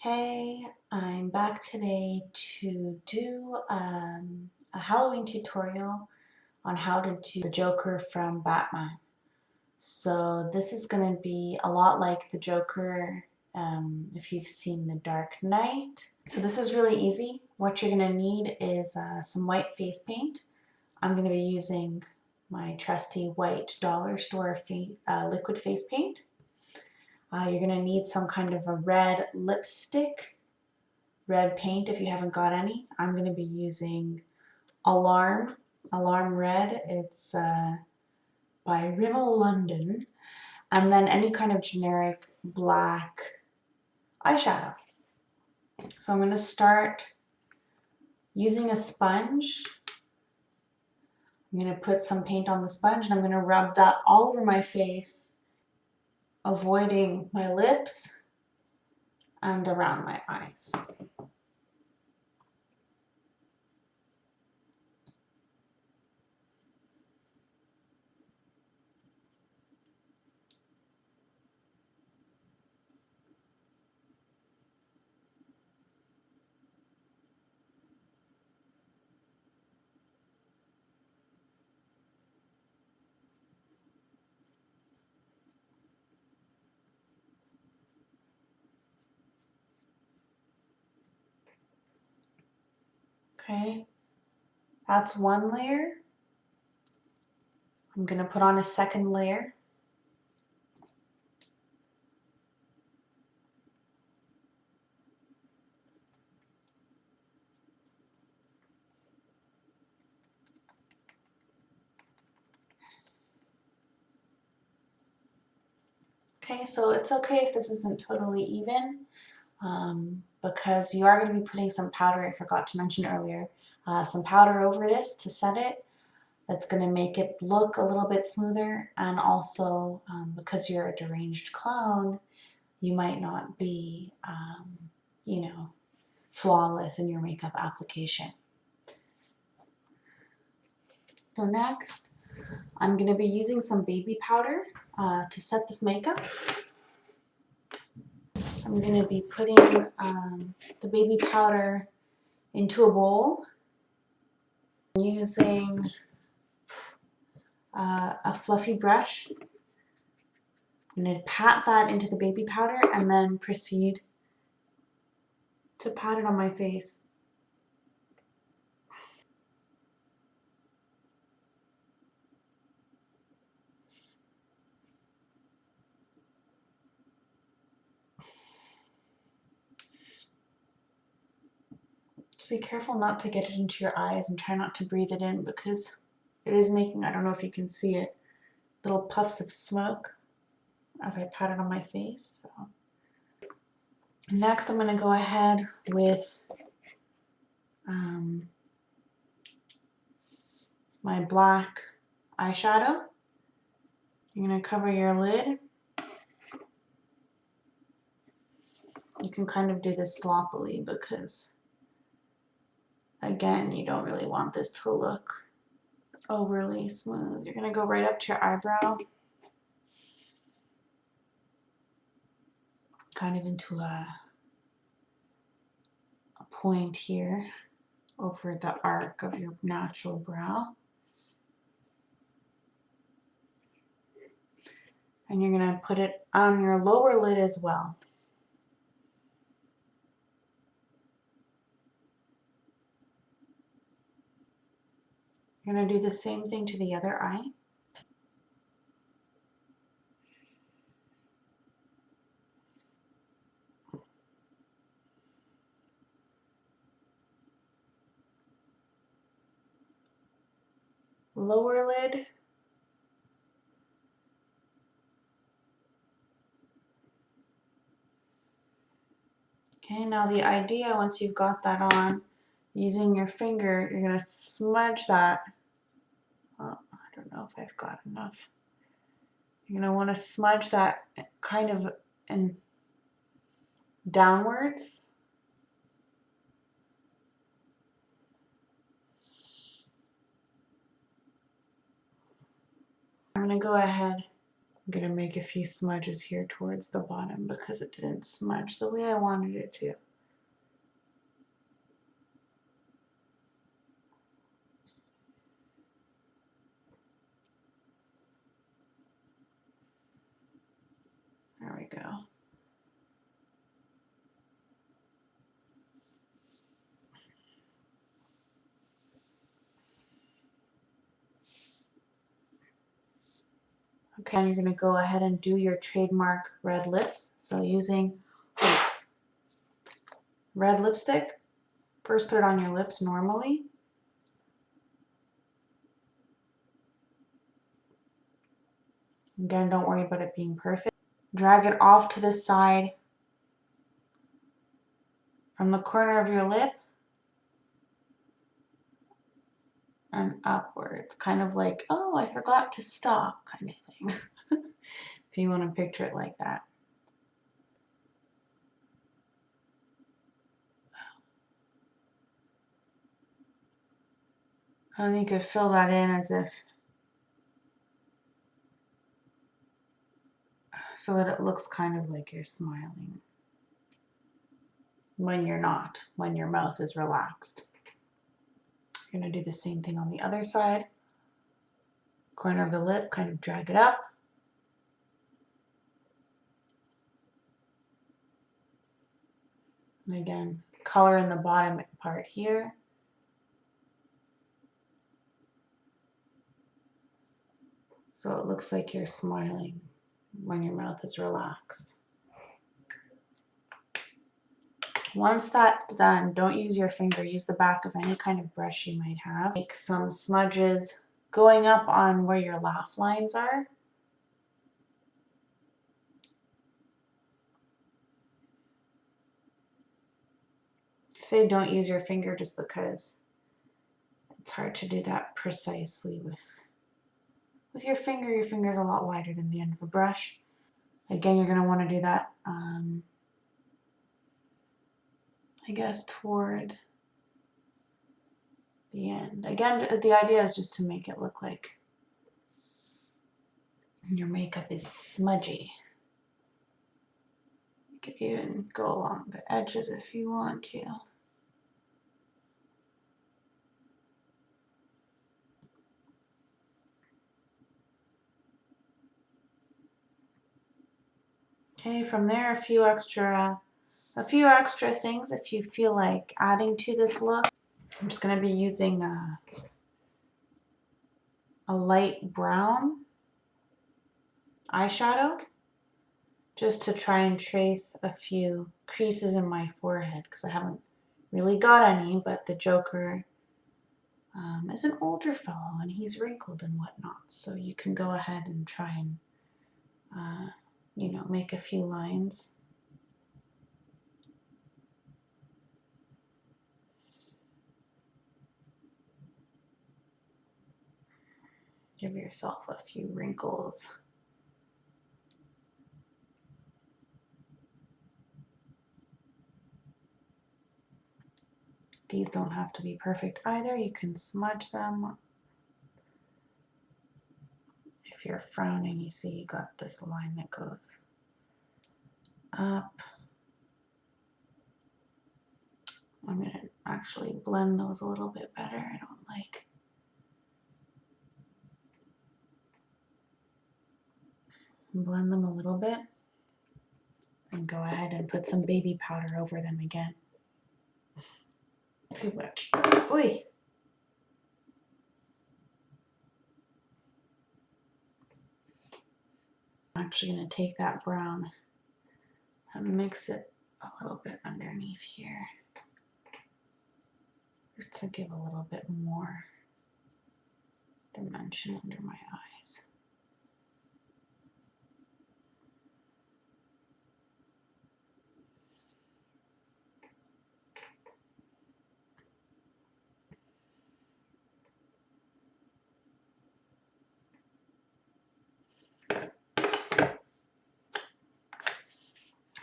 Hey, I'm back today to do a Halloween tutorial on how to do the Joker from Batman. So this is going to be a lot like the Joker if you've seen The Dark Knight. So this is really easy. What you're going to need is some white face paint. I'm going to be using my trusty white dollar store liquid face paint. You're going to need some kind of a red lipstick, red paint if you haven't got any. I'm going to be using Alarm Red. It's by Rimmel London. And then any kind of generic black eyeshadow. So I'm going to start using a sponge. I'm going to put some paint on the sponge and I'm going to rub that all over my face, avoiding my lips and around my eyes. Okay, that's one layer. I'm going to put on a second layer. Okay, so it's okay if this isn't totally even because you are going to be putting some powder, I forgot to mention earlier, some powder over this to set it. That's going to make it look a little bit smoother, and also because you're a deranged clown, you might not be, you know, flawless in your makeup application. So next, I'm going to be using some baby powder to set this makeup. I'm going to be putting the baby powder into a bowl using a fluffy brush. I'm going to pat that into the baby powder and then proceed to pat it on my face. Just be careful not to get it into your eyes and try not to breathe it in because it is making, I don't know if you can see it, little puffs of smoke as I pat it on my face. So. Next, I'm going to go ahead with my black eyeshadow. You're going to cover your lid. You can kind of do this sloppily because, again, you don't really want this to look overly smooth. You're going to go right up to your eyebrow, kind of into a point here over the arc of your natural brow. And you're going to put it on your lower lid as well. You're going to do the same thing to the other eye. Lower lid. Okay, now the idea, once you've got that on, using your finger, you're going to smudge that. Oh, I don't know if I've got enough. You're going to want to smudge that kind of in downwards. I'm going to go ahead I'm going to make a few smudges here towards the bottom because it didn't smudge the way I wanted it to. There we go. Okay, and you're going to go ahead and do your trademark red lips. So using red lipstick, first put it on your lips normally. Again, don't worry about it being perfect. Drag it off to the side from the corner of your lip and upwards. Kind of like, oh, I forgot to stop kind of thing. If you want to picture it like that. And you could fill that in as if, so that it looks kind of like you're smiling. When you're not, when your mouth is relaxed. You're going to do the same thing on the other side. Corner of the lip, kind of drag it up. And again, color in the bottom part here. So it looks like you're smiling when your mouth is relaxed. Once that's done, don't use your finger, use the back of any kind of brush you might have. Make some smudges going up on where your laugh lines are. Say don't use your finger just because it's hard to do that precisely with your finger. Your finger is a lot wider than the end of a brush. Again, you're going to want to do that, I guess, toward the end. Again, the idea is just to make it look like your makeup is smudgy. You could even go along the edges if you want to. Okay, from there, a few extra things if you feel like adding to this look. I'm just going to be using a light brown eyeshadow just to try and trace a few creases in my forehead because I haven't really got any, but the Joker is an older fellow and he's wrinkled and whatnot, so you can go ahead and try and you know, make a few lines. Give yourself a few wrinkles. These don't have to be perfect either. You can smudge them. If you're frowning, you see you got this line that goes up. I'm going to actually blend those a little bit better. I don't like. Blend them a little bit. And go ahead and put some baby powder over them again. Too much. Oy! I'm actually going to take that brown and mix it a little bit underneath here. Just to give a little bit more dimension under my eyes.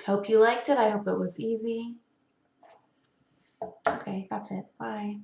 Hope you liked it. I hope it was easy. Okay, that's it. Bye.